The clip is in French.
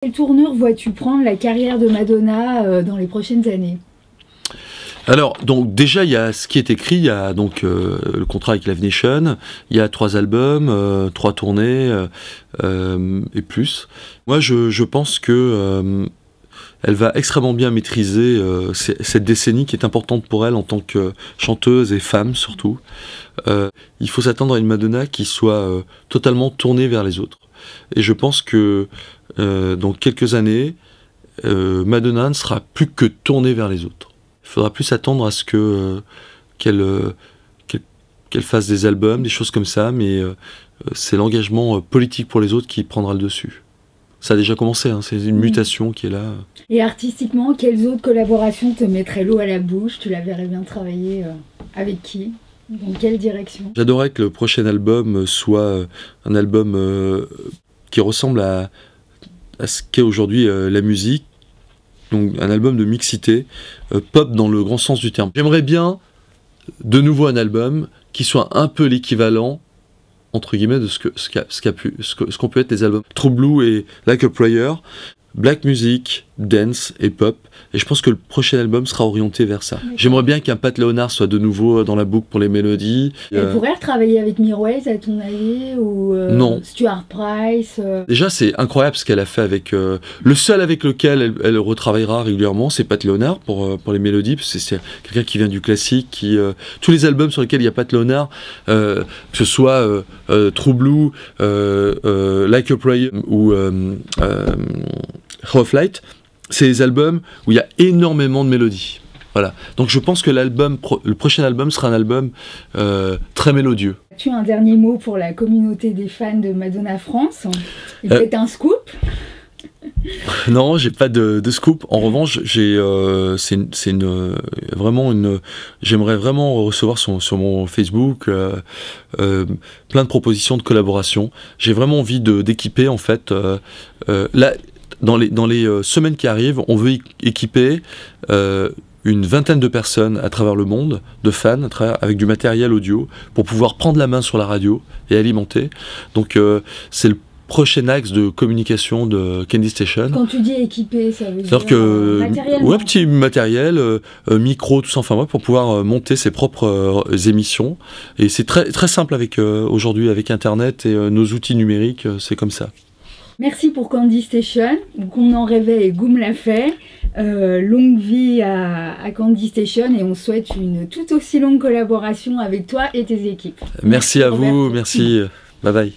Quelle tournure vois-tu prendre la carrière de Madonna dans les prochaines années? Alors, donc déjà, il y a ce qui est écrit, il y a donc le contrat avec Live Nation, il y a 3 albums, 3 tournées et plus. Moi, je pense que elle va extrêmement bien maîtriser cette décennie qui est importante pour elle en tant que chanteuse et femme surtout. Il faut s'attendre à une Madonna qui soit totalement tournée vers les autres. Et je pense que dans quelques années, Madonna ne sera plus que tournée vers les autres. Il faudra plus s'attendre à ce qu'elle fasse des albums, des choses comme ça, mais c'est l'engagement politique pour les autres qui prendra le dessus. Ça a déjà commencé, hein, c'est une mutation qui est là. Et artistiquement, quelles autres collaborations te mettraient l'eau à la bouche? Tu la verrais bien travailler avec qui? Dans quelle direction? J'adorerais que le prochain album soit un album qui ressemble à ce qu'est aujourd'hui la musique. Donc un album de mixité, pop dans le grand sens du terme. J'aimerais bien de nouveau un album qui soit un peu l'équivalent entre guillemets de ce qu'ont pu être les albums True Blue et Like a Prayer, black music, dance et pop. Et je pense que le prochain album sera orienté vers ça. J'aimerais bien qu'un Pat Leonard soit de nouveau dans la boucle pour les mélodies. Elle pourrait retravailler avec Mirwais, à ton avis, ou non. Stuart Price Déjà, c'est incroyable ce qu'elle a fait avec... le seul avec lequel elle retravaillera régulièrement, c'est Pat Leonard pour les mélodies, parce que c'est quelqu'un qui vient du classique, tous les albums sur lesquels il y a Pat Leonard, que ce soit True Blue, Like a Prayer ou How of Light, c'est des albums où il y a énormément de mélodies. Voilà. Donc je pense que le prochain album sera un album très mélodieux. As-tu un dernier mot pour la communauté des fans de Madonna France? Et peut-être un scoop? Non, j'ai pas de scoop. En revanche, j'aimerais vraiment recevoir sur mon Facebook plein de propositions de collaboration. J'ai vraiment envie d'équiper en fait. Là, dans les semaines qui arrivent, on veut équiper une vingtaine de personnes à travers le monde, de fans, avec du matériel audio, pour pouvoir prendre la main sur la radio et alimenter. Donc c'est le prochain axe de communication de Candy Station. Quand tu dis équipé, ça veut dire matériel, ouais, petit matériel, micro, tout ça, enfin ouais, pour pouvoir monter ses propres émissions. Et c'est très simple aujourd'hui avec Internet et nos outils numériques, c'est comme ça. Merci pour Candy Station. Donc on en rêvait et Goum l'a fait. Longue vie à Candy Station et on souhaite une tout aussi longue collaboration avec toi et tes équipes. Merci à vous, merci. Bye bye.